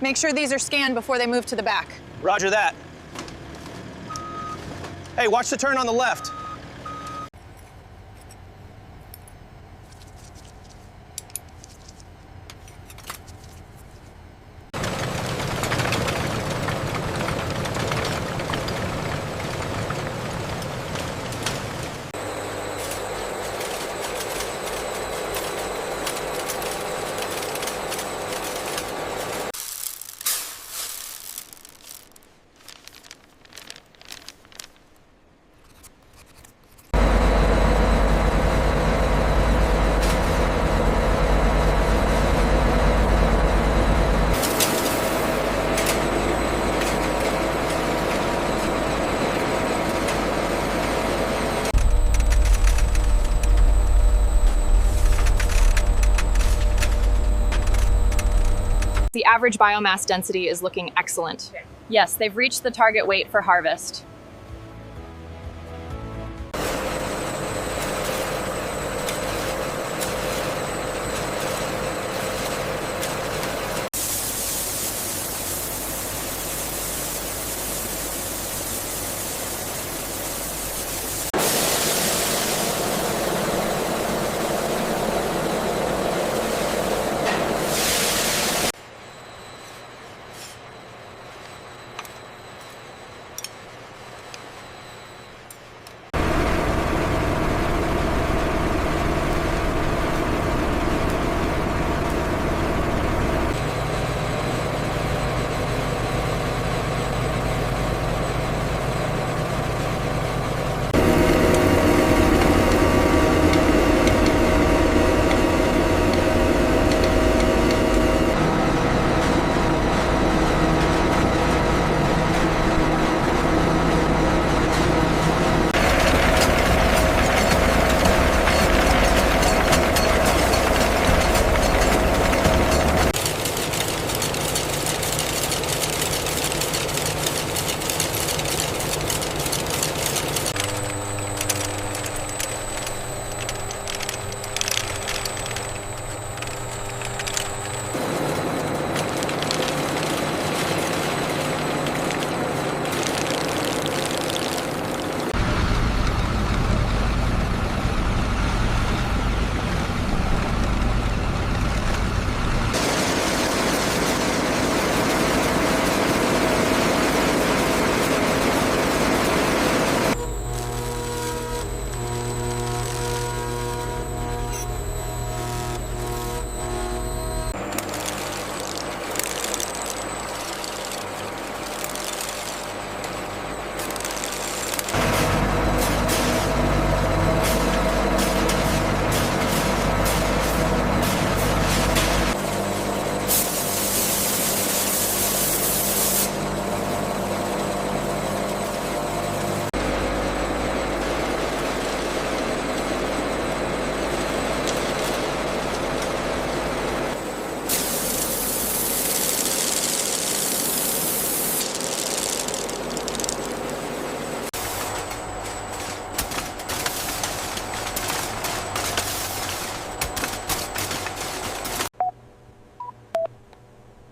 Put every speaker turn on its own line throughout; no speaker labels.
Make sure these are scanned before they move to the back.
Roger that. Hey, watch the turn on the left.
The average biomass density is looking excellent. Yes, they've reached the target weight for harvest.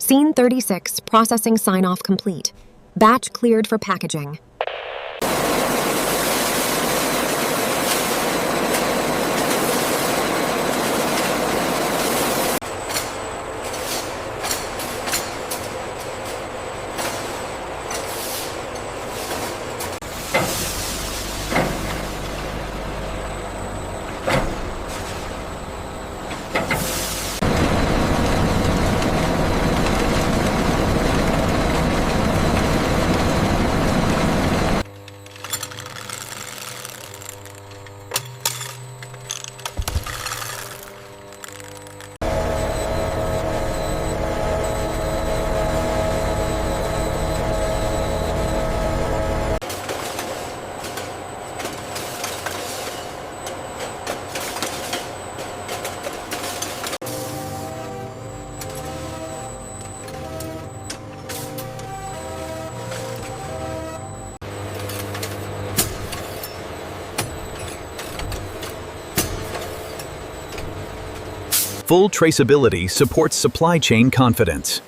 Scene 36, processing sign-off complete. Batch cleared for packaging.
Full traceability supports supply chain confidence.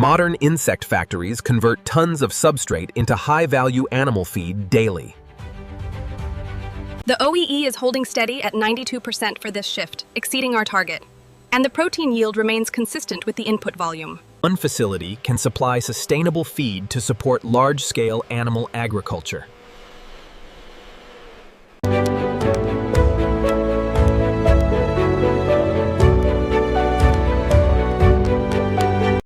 Modern insect factories convert tons of substrate into high-value animal feed daily.
The OEE is holding steady at 92% for this shift, exceeding our target. And the protein yield remains consistent with the input volume.
One facility can supply sustainable feed to support large-scale animal agriculture.